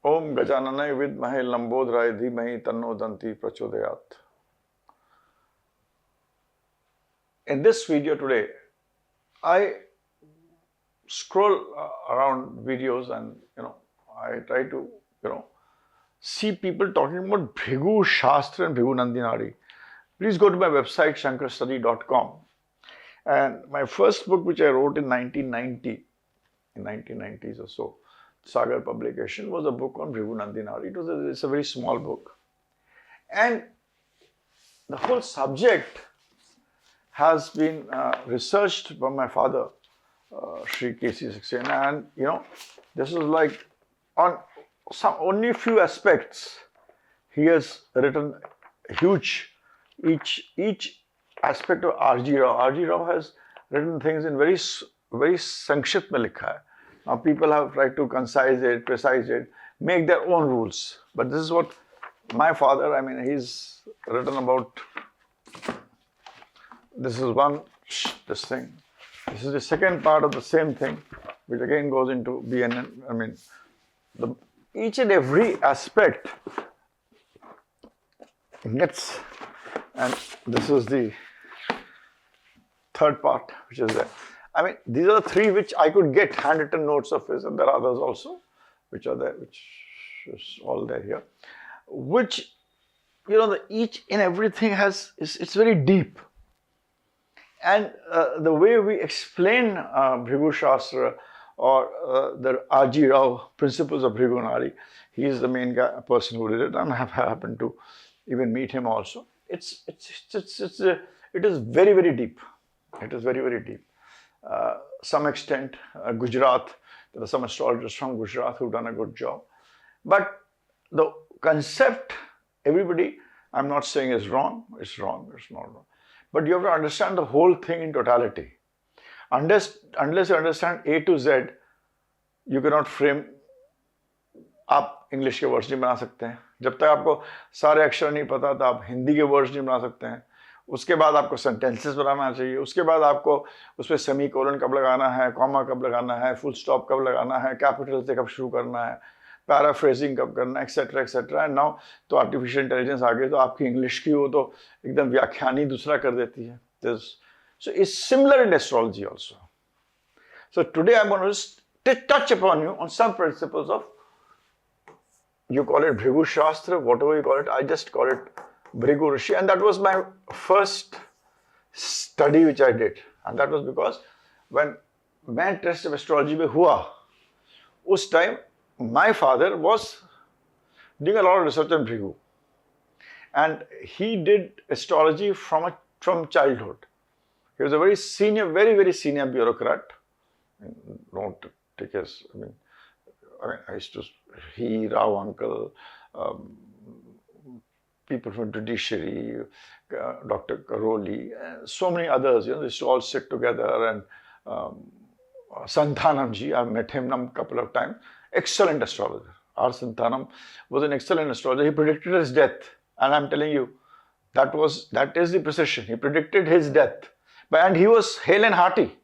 ओम गजाननाय विद्महे लंबोदराय धीमहि तन्नो दंती प्रचोदयात्. In this video today, I scroll around videos and I try to see people talking about Bhrigu Shastra and Bhrigu Nandinadi. Please go to my website shankarstudy.com. And my first book, which I wrote in 1990, in 1990s or so, Sagar publication, was a book on Bhrigu Nandinadi. It's a very small book. And the whole subject has been researched by my father, Sri K.C. Saxena, and this is like on some only few aspects. He has written huge, each aspect of R.G. Rao. R.G. Rao has written things in very sankshipt mein likha hai. Now people have tried to concise it, precise it, make their own rules. But this is what my father, he's written about. This is this thing. This is the second part of the same thing, which again goes into BNN. Each and every aspect gets, and this is the third part, which is there. These are the three which I could get handwritten notes of his, and there are others also, which are there, which is all there here. Which, each and everything it's very deep. And the way we explain Bhrigu Shastra or the R.G. Rao principles of Bhrigu Nadi, he is the main person who did it, and I have happened to even meet him also. It is very, very deep. It is very, very deep. Some extent, Gujarat, there are some astrologers from Gujarat who've done a good job. But the concept, everybody, I'm not saying is wrong, it's not wrong. But you have to understand the whole thing in totality. Unless you understand A to Z, you cannot frame. आप English के words नहीं बना सकते हैं. जब तक आपको सारे अक्षर नहीं पता तो आप हिंदी के वर्ड्स नहीं बना सकते हैं. उसके बाद आपको सेंटेंसेस बनाना चाहिए. उसके बाद आपको उस पर सेमीकोलन कब लगाना है, कॉमा कब लगाना है, फुल स्टॉप कब लगाना है, कैपिटल से कब शुरू करना है, पैराफ्रेजिंग कब करना है, एक्सेट्रा एक्सेट्रा. एंड नाउ तो आर्टिफिशियल इंटेलिजेंस आ गई, तो आपकी इंग्लिश की वो तो एकदम व्याख्यान ही दूसरा कर देती है. So it's similar in astrology also. So today I'm going to touch upon you on some principles of, you call it Bhrigu Shastra, whatever you call it, I just call it Bhrigu Rishi, and that was my first study which I did. And that was because when main test of astrology mein hua, us time my father was doing a lot of research on Bhrigu. And he did astrology from childhood. He was a very senior, very, very senior bureaucrat. Don't take his, I used to, Rao uncle, people from judiciary, Dr. Karoli, so many others, they used to all sit together, and Santhanamji, I've met him a couple of times, excellent astrologer. R. Santhanam was an excellent astrologer. He predicted his death, and I'm telling you, that is the precision. He predicted his death, and he was hale and hearty.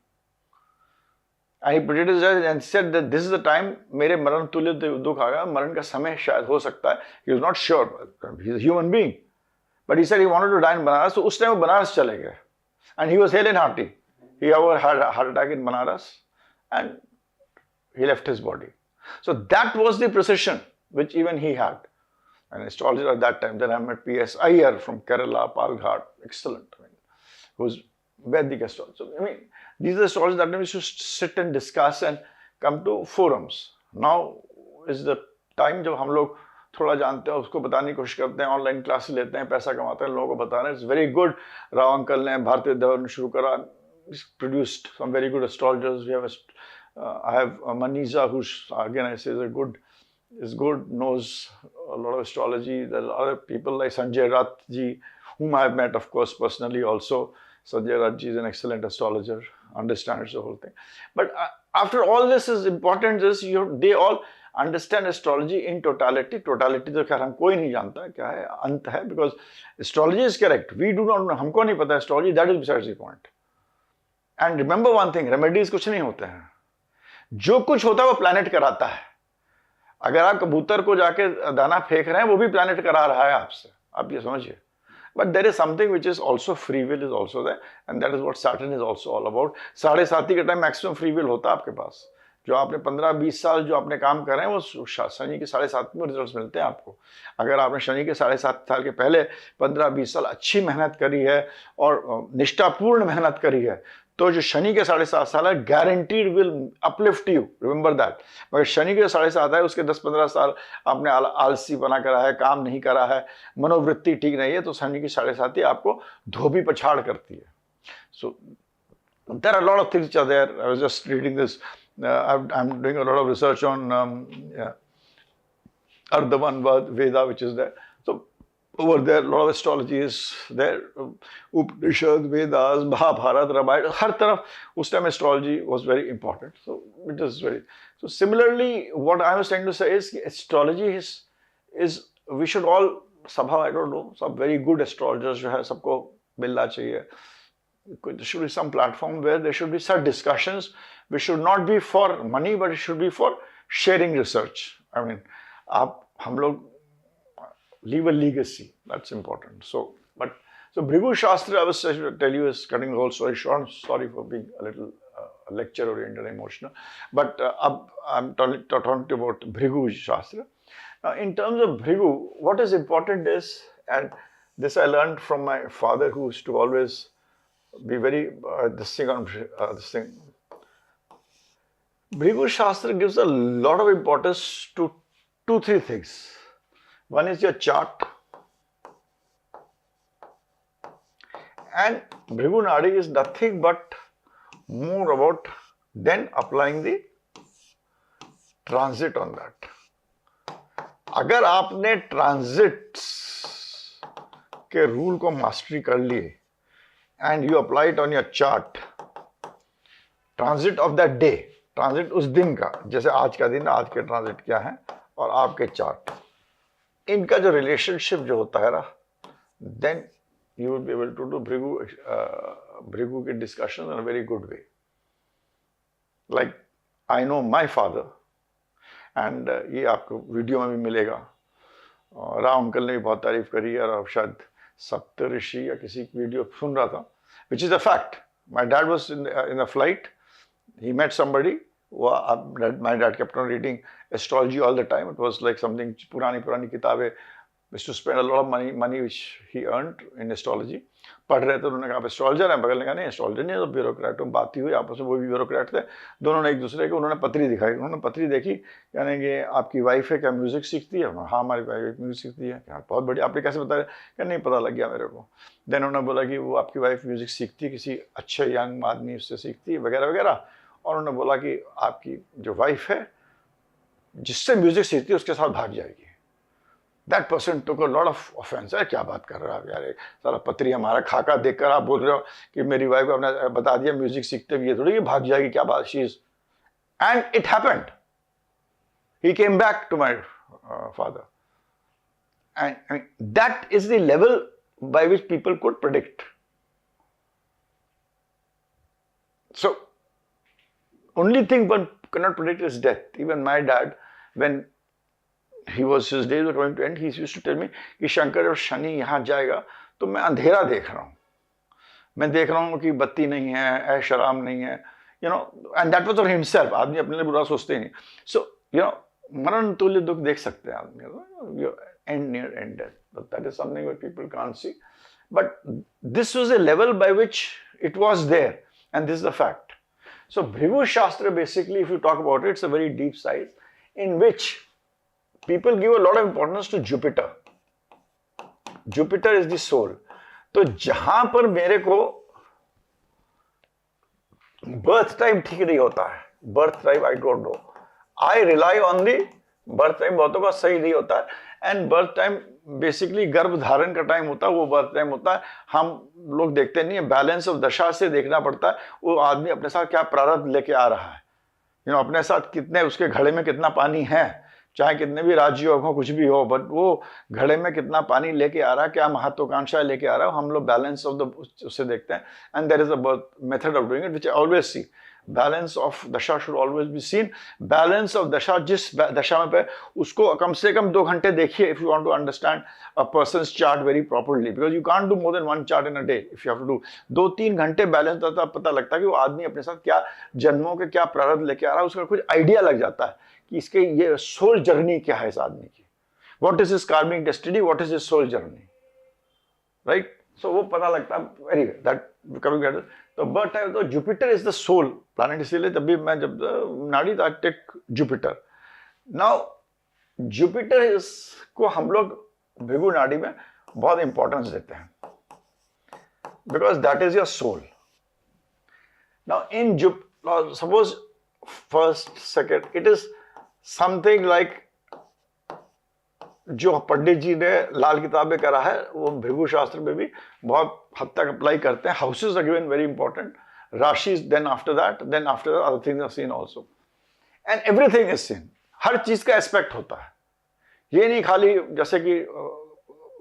And he predicted his death and said that this is the time मेरे मरण तुल्य दुख आएगा, मरण का समय शायद हो सकता है. He was not sure. He's a human being. But he said he wanted to die in Banaras, so उस time वो बनारस चले गए. And he was hale and hearty. He had a heart attack in Banaras, and he left his body. So that was the precision which even he had. An astrologer at that time. Then I met P.S. Iyer from Kerala, Palghat, excellent. Who's Vedic astrologer. So, these are astrologers that we should sit and discuss and come to forums. Now is the time जब हम लोग थोड़ा जानते हैं, उसको बताने की कोशिश करते हैं, ऑनलाइन क्लास लेते हैं, पैसा कमाते हैं, लोगों को बता रहे हैं. It's very good. Rao uncle ने भारतीय विद्याभवन शुरू करा. Produced some very good astrologers. We have I have Maniza, who's again I say is good, knows a lot of astrology. There are other people like Sanjay Rath ji, whom I have met, of course, personally also. Sanjay Rath ji is an excellent astrologer, understands the whole thing. But after all this is important is they all understand astrology in totality. Totality तो खैर हम कोई नहीं जानता क्या है, अंत है, because astrology is correct. We do not know, हमको नहीं पता astrology, that is besides the point. And remember one thing, remedies कुछ नहीं होते हैं. जो कुछ होता है वो planet कराता है. अगर आप कबूतर को जाके दाना फेंक रहे हैं, वो भी प्लानिट करा रहा है आपसे, आप ये समझिए. But there is something which is also free will is also there, and that is what Saturn is also all about. 7.5 के टाइम मैक्सिमम फ्री विल होता है आपके पास. जो आपने 15-20 साल जो आपने काम कर रहे हैं, वो शनि के 7.5 में रिजल्ट्स मिलते हैं आपको. अगर आपने शनि के 7.5 साल के पहले 15-20 साल अच्छी मेहनत करी है और निष्ठापूर्ण मेहनत करी है, तो जो शनि के 7.5 साल है, guaranteed will uplift you, remember that. मगर शनि के 7.5 है, उसके 10-15 साल आपने आलसी बना करा है, काम नहीं करा है, मनोवृत्ति ठीक नहीं है, तो शनि की 7.5 आपको धोबी पछाड़ करती है. So there are lot of things are there. I was just reading this. I'm doing a lot of research on Ardhavan Veda, which is there. So over there, a lot of astrology is there. Upanishad, Vedas, Mahabharata, Ramayana, har taraf, us time astrology was very important. So it is very. So similarly, what I was trying to say is astrology is we should all somehow, I don't know, some very good astrologers जो है सबको मिलना चाहिए. There should be some platform where there should be such discussions which should not be for money, but it should be for sharing research. I mean, हम लोग leave a legacy. That's important. So Bhrigu Shastra, I was to tell you, is cutting the whole story short. Sorry for being a little lecture oriented and emotional. But I'm talking about Bhrigu Shastra. Now, in terms of Bhrigu, what is important is, and this I learned from my father, who used to always be very this thing. Bhrigu Shastra gives a lot of importance to 2-3 things. One is your chart, and Bhrigu Nadi is nothing but more about then applying the transit on that. अगर आपने transits के rule को mastery कर लिए and you apply it on your chart, transit of that day, transit उस दिन का, जैसे आज का दिन, आज के ट्रांजिट क्या है और आपके चार्ट, इनका जो रिलेशनशिप जो होता है ना, then you will be able to do Bhrigu के discussion in a very good way. Like I know my father, and ये आपको वीडियो में भी मिलेगा. राम अंकल ने भी बहुत तारीफ करी है, और शायद सप्तऋषि या किसी की वीडियो सुन रहा था, which is a fact. My dad was in a flight. He met somebody. My dad kept on reading astrology all the time. It was like something पुरानी किताबें. Used to spend a lot of money which he earned in astrology. पढ़ रहे थे, उन्होंने कहा आप astrologer हैं, बगल ने कहा नहीं एस्ट्रोलॉजर नहीं, तो ब्यूरोक्रेट. हम बात ही हुई आपस में, वो भी ब्यूरोक्रेट थे. दोनों ने एक दूसरे को, उन्होंने पत्री दिखाई, उन्होंने पत्री देखी, यानी कि आपकी वाइफ है क्या म्यूजिक सीखती है? हाँ हमारी वाइफ म्यूजिक सीखती है. क्या बहुत बढ़िया, आपने कैसे बताया? क्या नहीं पता लग गया मेरे को. देन उन्होंने बोला कि वो आपकी वाइफ म्यूजिक सीखती है, किसी अच्छे यंग आदमी उससे सीखती है वगैरह वगैरह. और उन्होंने बोला कि आपकी जो वाइफ है जिससे म्यूजिक सीखती है उसके साथ भाग जाएगी. That person took a lot of offense. अरे क्या बात कर रहा है यार, सारा पत्री हमारा खाका देखकर आप बोल रहे हो कि मेरी वाइफ आपने बता दिया म्यूजिक सीखते हुए, ये थोड़ी कि भाग जाएगी, क्या बात. She is, and it happened. He came back to my father, and I mean, that is the level by which people could predict. So only thing one cannot predict is death. Even my dad, when his days were going to end, he used to tell me कि शंकर और शनि यहाँ जाएगा तो मैं अंधेरा देख रहा हूँ, मैं देख रहा हूँ कि बत्ती नहीं है, ऐश आराम नहीं है, you know, and that was for himself. आदमी अपने लिए बुरा सोचते ही नहीं. So you know, मरण तुल्य दुख देख सकते हैं आदमी, you end near end death, but that is something that people can't see. But this was a level by which it was there, and this is the fact. So Bhrigu Shastra, basically, if you talk about it, it's a very deep side in which people give a lot of importance to Jupiter. Jupiter is the soul. तो जहां पर मेरे को birth time ठीक नहीं होता है, birth time I don't know, I rely on the birth time. बहुतों का सही नहीं होता है, एंड बर्थ टाइम बेसिकली गर्भ धारण का टाइम होता है, वो बर्थ टाइम होता है. हम लोग देखते नहीं है, बैलेंस ऑफ दशा से देखना पड़ता है वो आदमी अपने साथ क्या प्रारब्ध लेके आ रहा है, अपने साथ कितने, उसके घड़े में कितना पानी है, चाहे कितने भी राजयोग हो, कुछ भी हो, बट वो घड़े में कितना पानी लेके आ रहा है, क्या महत्वाकांक्षा लेके आ रहा है, हम लोग बैलेंस ऑफ द उससे देखते हैं. And there is a method of doing it which I always see. Balance of dasha should always be seen. Balance of dasha, जिस दशा में पे उसको कम से कम 2 घंटे देखिए if you want to understand a person's chart very properly, because you can't do more than 1 chart in a day. If you have to do 2-3 घंटे balance होता है, पता लगता है कि वो आदमी अपने साथ क्या जन्मों के क्या प्रारब्ध लेके आ रहा है, उसका कुछ आइडिया लग जाता है कि इसके ये सोल जर्नी क्या है इस आदमी की, what is his karmic destiny, what is his soul journey, right. So वो पता लगता है वेरी वेल दैट कमिंग। तो बर्थ टाइम तो Jupiter is the soul planet, इसीलिए तभी मैं जब नाड़ी टेक जुपिटर। नाउ जुपिटर को हम लोग भृगु नाड़ी में बहुत इंपॉर्टेंस देते हैं, because that is your soul. Now in suppose first second it is something like जो पंडित जी ने लाल किताबें करा है वो भृगु शास्त्र में भी बहुत हद तक अप्लाई करते हैं। Houses are given very important, rashi then after that other things are seen also, and everything is seen. हर चीज का एस्पेक्ट होता है, ये नहीं खाली जैसे कि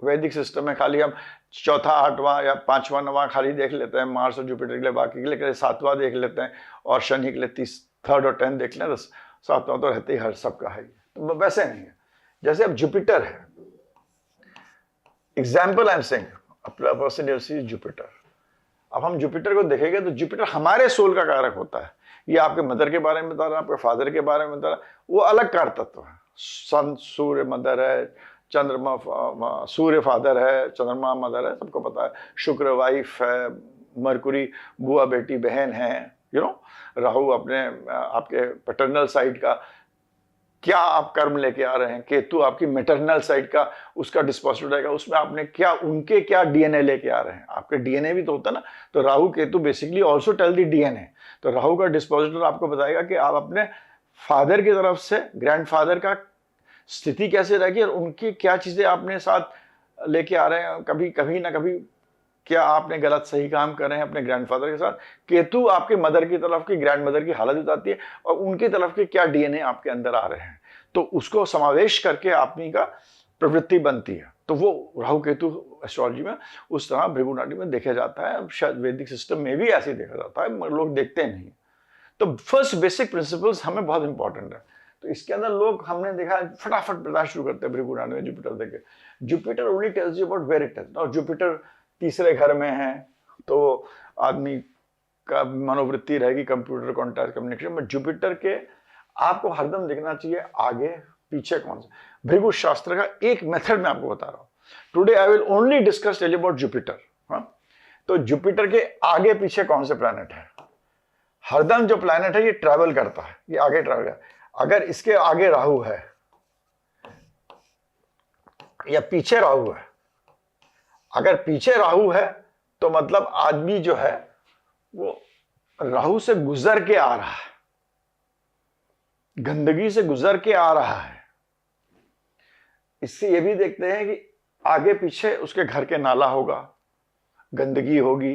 वैदिक सिस्टम में खाली हम चौथा, 8वां या 5वां, 9वां खाली देख लेते हैं मार्स और जुपिटर के लिए, बाकी के लिए 7वां देख लेते हैं, और शनि के लिए 3rd और 10th देख लें, तो 7वां तो रहते ही हर सबका है। तो वैसे नहीं है, जैसे अब जुपिटर है, example I am saying person you see Jupiter. अब हम जुपिटर को देखेंगे तो जुपिटर हमारे सोल का कारक होता है। ये आपके मदर के बारे में बता रहा है, आपके फादर के बारे में बता रहा है, वो अलग कारक तत्व है। सन सूर्य मदर है, चंद्रमा सूर्य फादर है, चंद्रमा मदर है, सबको पता है। शुक्र वाइफ है, मरकुरी बुआ बेटी बहन है, यू नो। राहु अपने आपके पैटर्नल साइड का क्या आप कर्म लेके आ रहे हैं, केतु आपकी मैटरनल साइड का उसका डिस्पोजिटर रहेगा, उसमें आपने क्या उनके क्या डीएनए लेके आ रहे हैं, आपके डीएनए भी तो होता है ना। तो Rahu Ketu basically also tell the DNA. तो राहु का डिस्पोजिटर आपको बताएगा कि आप अपने फादर की तरफ से ग्रैंडफादर का स्थिति कैसे रहेगी और उनकी क्या चीजें आपने साथ लेके आ रहे हैं। कभी कभी ना कभी क्या आपने गलत सही काम कर रहे हैं अपने ग्रैंडफादर के साथ। केतु आपके मदर की तरफ की, ग्रैंड मदर की हालत बताती है, और उनकी तरफ के क्या डीएनए आपके अंदर आ रहे हैं, तो उसको समावेश करके आदमी का प्रवृत्ति बनती है। तो वो राहु केतु एस्ट्रोलॉजी में उस तरह भृगु नाड़ी में देखा जाता है। शायद वैदिक सिस्टम में भी ऐसे देखा जाता है, मगर लोग देखते नहीं। तो फर्स्ट बेसिक प्रिंसिपल्स हमें बहुत इंपॉर्टेंट है। तो इसके अंदर लोग हमने देखा फटाफट बताना शुरू करते हैं भृगु नाड़ी में जुपिटर देखे। Jupiter only tells you about where it is. और जुपिटर तीसरे घर में है तो आदमी का मनोवृत्ति रहेगी कंप्यूटर कॉन्टैक्ट कम्युनिकेशन में। जुपिटर के आपको हरदम देखना चाहिए आगे पीछे कौन सा। भृगु शास्त्र का एक मेथड मैं आपको बता रहा हूं। Today I will only discuss tell about Jupiter. तो जुपिटर के आगे पीछे कौन से प्लैनेट है। हरदम जो प्लैनेट है ये ट्रैवल करता है, ये आगे ट्रैवल करता है। अगर इसके आगे राहु है या पीछे राहु है, अगर पीछे राहु है तो मतलब आदमी जो है वो राहु से गुजर के आ रहा है, गंदगी से गुजर के आ रहा है। इससे ये भी देखते हैं कि आगे पीछे उसके घर के नाला होगा, गंदगी होगी,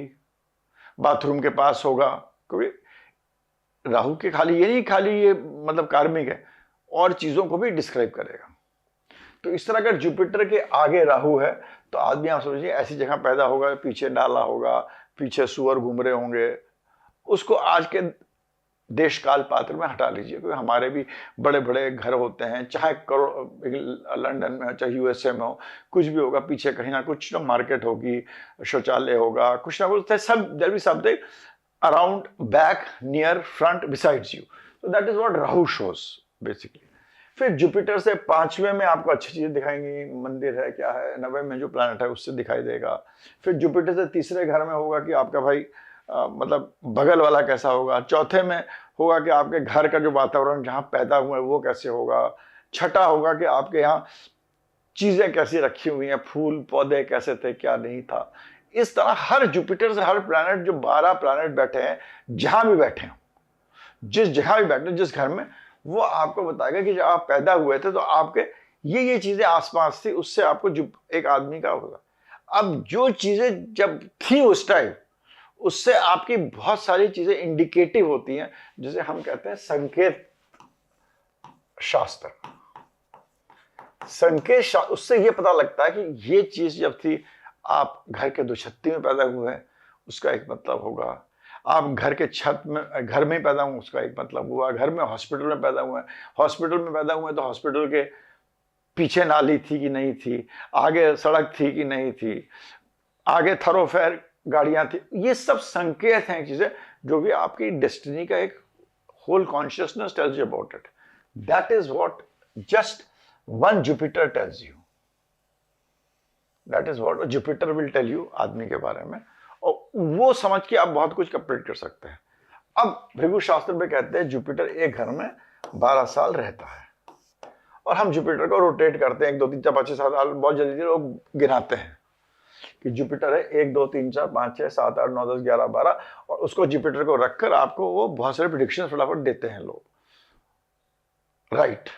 बाथरूम के पास होगा, क्योंकि राहु के खाली ये नहीं खाली ये मतलब कार्मिक है, और चीजों को भी डिस्क्राइब करेगा। तो इस तरह अगर जुपिटर के आगे राहु है तो आदमी आप समझिए ऐसी जगह पैदा होगा, पीछे नाला होगा, पीछे सुअर घूम रहे होंगे। उसको आज के देश काल पात्र में हटा लीजिए, क्योंकि हमारे भी बड़े बड़े घर होते हैं, चाहे लंदन में हो चाहे यूएसए में हो, कुछ भी होगा, पीछे कहीं ना कुछ मार्केट होगी, शौचालय होगा, कुछ ना कुछ सब there be something around back near front besides you. So that is what Rahu shows basically. फिर जुपिटर से 5वें में आपको अच्छी चीजें दिखाएंगी, मंदिर है क्या है, 9वें में जो प्लैनेट है उससे दिखाई देगा। फिर जुपिटर से तीसरे घर में होगा कि आपका भाई मतलब बगल वाला कैसा होगा। चौथे में होगा कि आपके घर का जो वातावरण जहाँ पैदा हुआ है वो कैसे होगा। छठा होगा कि आपके यहाँ चीजें कैसी रखी हुई हैं, फूल पौधे कैसे थे क्या नहीं था। इस तरह हर जुपिटर से हर प्लैनेट जो 12 प्लैनेट बैठे हैं, जहां भी बैठे हो, जिस जगह भी बैठे जिस घर में, वो आपको बताएगा कि जब आप पैदा हुए थे तो आपके ये चीजें आसपास थी, उससे आपको एक आदमी का होगा। अब जो चीजें जब थी उस टाइम, उससे आपकी बहुत सारी चीजें इंडिकेटिव होती हैं, जिसे हम कहते हैं संकेत शास्त्र। संकेत उससे यह पता लगता है कि ये चीज जब थी, आप घर के दुछत्ती में पैदा हुए हैं, उसका एक मतलब होगा। आप घर के छत में, घर में पैदा हुए उसका एक मतलब हुआ, घर में हॉस्पिटल में पैदा हुए, हॉस्पिटल में पैदा हुए तो हॉस्पिटल के पीछे नाली थी कि नहीं थी, आगे सड़क थी कि नहीं थी, आगे थरोफेयर गाड़ियां थी। ये सब संकेत हैं चीजें जो कि आपकी डेस्टिनी का एक whole consciousness tells you about it. That is what just one Jupiter tells you. That is what Jupiter will tell you आदमी के बारे में, और वो समझ के आप बहुत कुछ कंप्लीट कर सकते हैं। अब भृगु शास्त्र में कहते हैं जुपिटर एक घर में 12 साल रहता है, और हम जुपिटर को रोटेट करते हैं 1 2 3 4 5 6 7 8, बहुत जल्दी लोग गिनाते हैं कि जुपिटर है 1 2 3 4 5 6 7 8 9 10 11 12, और उसको जुपिटर को रखकर आपको वो बहुत सारे प्रेडिक्शन फटाफट देते हैं लोग, राइट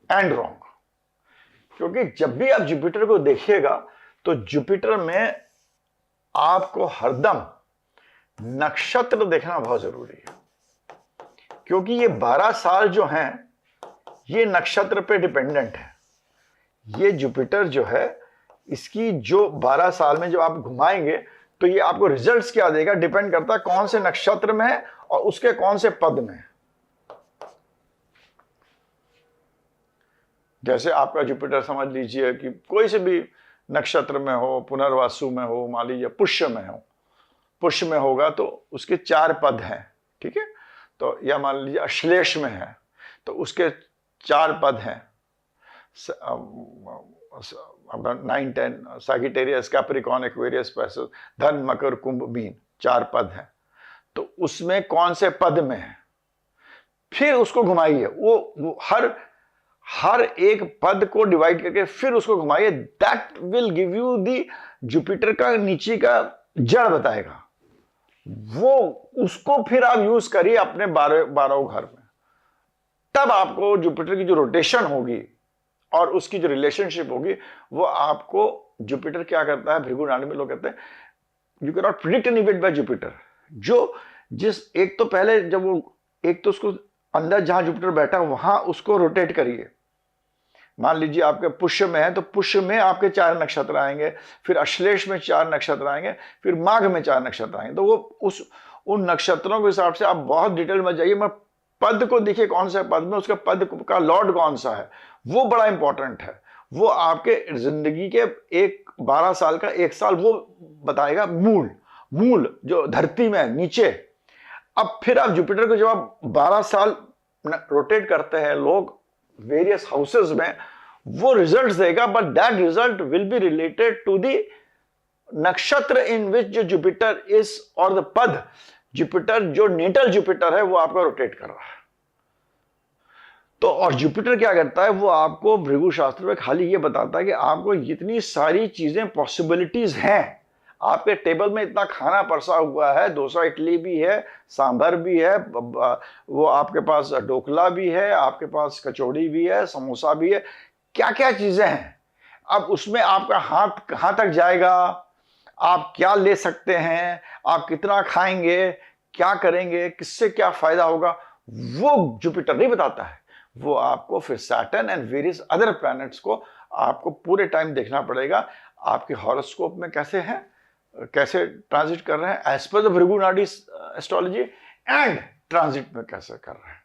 एंड रॉन्ग। क्योंकि जब भी आप जुपिटर को देखिएगा तो जुपिटर में आपको हरदम नक्षत्र देखना बहुत जरूरी है, क्योंकि ये 12 साल जो हैं ये नक्षत्र पे डिपेंडेंट है। ये जुपिटर जो है इसकी जो 12 साल में जब आप घुमाएंगे तो ये आपको रिजल्ट्स क्या देगा, डिपेंड करता है कौन से नक्षत्र में है और उसके कौन से पद में है। जैसे आपका जुपिटर समझ लीजिए कि कोई से भी नक्षत्र में हो, पुनर्वासु में हो, मान लीजिए पुष्य में हो, पुष्य में होगा तो उसके 4 पद हैं, ठीक है। तो या मान लीजिए अश्लेष में है तो उसके 4 पद हैं, 9 10, सैजिटेरियस, कैप्रिकॉर्न, एक्वेरियस, पैसेज, धन, मकर, कुंभ, मीन, 4 पद हैं। तो उसमें कौन से पद में है, फिर उसको घुमाइए, वो हर एक पद को डिवाइड करके फिर उसको घुमाइए। That will give you the Jupiter का नीचे का जड़ बताएगा, वो उसको फिर आप यूज करिए अपने 12 घर में। तब आपको जुपिटर की जो रोटेशन होगी और उसकी जो रिलेशनशिप होगी वो आपको, जुपिटर क्या करता है, भृगु नाड़ी में लोग कहते हैं you can not predict an event bye Jupiter. एक तो पहले जब वो, एक तो उसको अंदर जहां जुपिटर बैठा वहां उसको रोटेट करिए। मान लीजिए आपके पुष्य में है तो पुष्य में आपके 4 नक्षत्र आएंगे, फिर अश्लेष में 4 नक्षत्र आएंगे, फिर माघ में 4 नक्षत्र आएंगे। तो वो उन नक्षत्रों के हिसाब से आप बहुत डिटेल में जाइए, मैं पद को देखिए कौन सा पद में उसका पद का लॉर्ड कौन सा है, वो बड़ा इंपॉर्टेंट है। वो आपके जिंदगी के 12 साल का 1 साल वो बताएगा, मूल जो धरती में है नीचे। अब फिर आप जुपिटर को जब आप 12 साल रोटेट करते हैं लोग वेरियस हाउसेस में, वो रिजल्ट्स देगा, but that result will be related to the nakshatra in which जो जुपिटर इज, और द पद जुपिटर जो नेटल जुपिटर है वो आपका रोटेट कर रहा है। तो और जुपिटर क्या करता है, वो आपको भृगु शास्त्र में खाली ये बताता है कि आपको इतनी सारी चीजें पॉसिबिलिटीज हैं, आपके टेबल में इतना खाना परसा हुआ है, डोसा इडली भी है, सांभर भी है, वो आपके पास ढोकला भी है, आपके पास कचौड़ी भी है, समोसा भी है, क्या क्या चीजें हैं। अब उसमें आपका हाथ कहाँ तक जाएगा, आप क्या ले सकते हैं, आप कितना खाएंगे, क्या करेंगे, किससे क्या फायदा होगा, वो जुपिटर नहीं बताता है। वो आपको फिर Saturn and various other planets को आपको पूरे टाइम देखना पड़ेगा, आपके हॉरोस्कोप में कैसे हैं, कैसे ट्रांजिट कर रहे हैं एज पर द भृगु नाड़ी एस्ट्रोलॉजी, एंड ट्रांजिट में कैसे कर रहे हैं।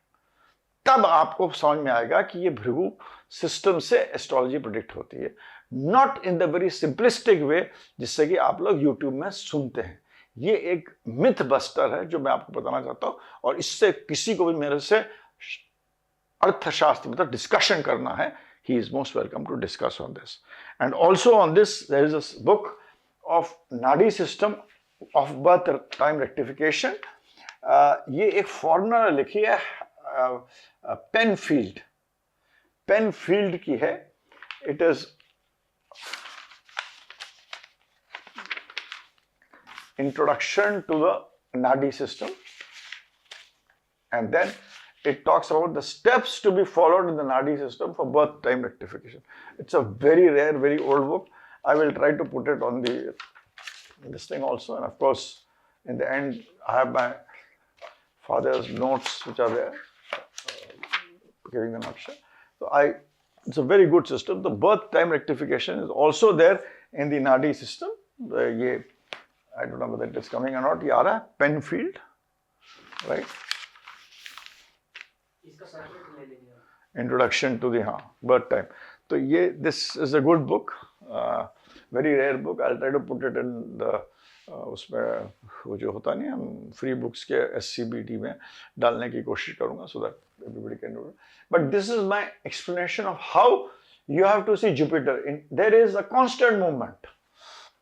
तब आपको समझ में आएगा कि ये भृगु सिस्टम से एस्ट्रोलॉजी प्रेडिक्ट होती है, not in the very simplistic way जिससे कि आप लोग यूट्यूब में सुनते हैं। ये एक मिथ बस्टर है जो मैं आपको बताना चाहता हूं, और इससे किसी को भी मेरे से अर्थशास्त्र मतलब डिस्कशन करना है, he is most welcome to discuss on this. And also on this there is a book of Nadi system of birth time rectification. ये एक फॉरेनर लिखी है, पेनफील्ड की है। It is introduction to the nadi system, and then it talks about the steps to be followed in the Nadi system for birth time rectification. It's a very rare, very old book. I will try to put it on this thing also, and of course in the end I have my father's notes which are there giving the nutshell. So it's a very good system. The birth time rectification is also there in the Nadi system. I don't know whether it is coming or not. ये आ रहा है Penfield. Right, इसका separate ले लीजिए, introduction to the, हाँ, birth time. तो ये this is a good book, very rare book. I try to put it in the, उसमें वो जो होता नहीं, हम फ्री बुक्स के SCBD में डालने की कोशिश करूंगा, so that everybody can do it. But this is my explanation of how you have to see Jupiter in, there is a constant movement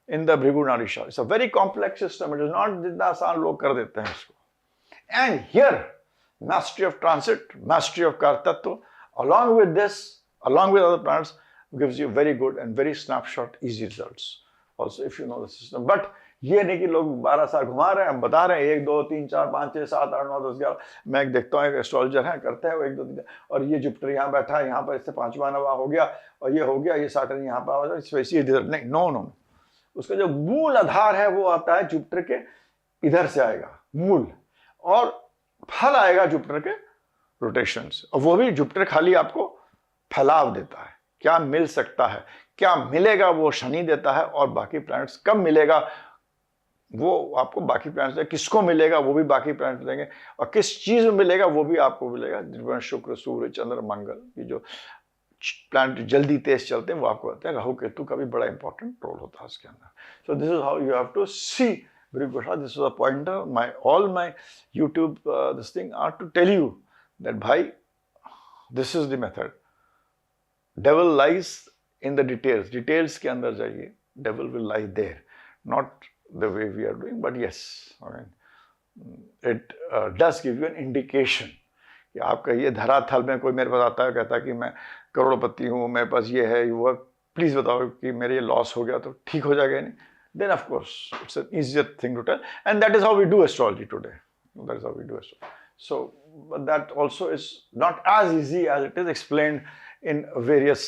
in the Bhrigu Nadi Chakra. It's a very complex system, it is not जितना आसान लोग कर देते हैं इसको। And here mastery of transit, mastery of Kartatva, along with this, along with other planets, gives you very good and very snapshot, easy results. Also, if you know the system. But ये नहीं कि लोग 12 साल घुमा रहे हैं, हम बता रहे हैं 1 2 3 4 5 6 7 8 9 10 11। मैं एक देखता हूँ, एक एस्ट्रोलॉजर है, करते हैं वो 1 2 3 और ये जुपिटर यहाँ बैठा है, यहाँ पर इससे 5वां 9वां हो गया और ये हो गया, ये सैटर्न यहाँ पर आ जाए, स्पेसिफिक रिजल्ट नहीं, नो नो। उसका जो मूल आधार है वो आता है जुपिटर के इधर से आएगा मूल, और फल आएगा जुपिटर के रोटेशन से, और वो भी जुपिटर खाली आपको फैलाव देता है। क्या मिल सकता है, क्या मिलेगा वो शनि देता है, और बाकी प्लैनेट्स कब मिलेगा वो आपको बाकी प्लैनेट्स देंगे, किसको मिलेगा वो भी बाकी प्लैनेट्स देंगे, और किस चीज में मिलेगा वो भी आपको मिलेगा। शुक्र सूर्य चंद्र मंगल, ये जो प्लैनेट जल्दी तेज चलते हैं वो आपको कहते हैं। राहु केतु का भी बड़ा इंपॉर्टेंट रोल होता है उसके अंदर। So this is how you have to see Bhrigu Prasad. This was a pointer. All my YouTube this thing are to tell you that bhai, this is the method. Devil lies in the details. Details के अंदर जाइए. Devil will lie there, not the way we are doing. But yes, I mean, it does give you an indication कि आपका ये धरातल में कोई मेरे पास आता है, कहता है कि मैं करोड़पति हूँ, मेरे पास ये है वो, प्लीज बताओ कि मेरे ये लॉस हो गया तो ठीक हो जाएगा नहीं, then of course it's an easier thing to tell, and that is how we do astrology today. That is how we do astrology. So but that also is not as easy as it is explained in various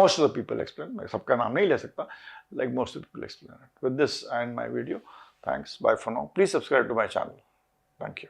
most of the people explain. मैं सबका नाम नहीं ले सकता, like most of the people explain it. With this I end my video. Thanks. Bye for now. Please subscribe to my channel. Thank you.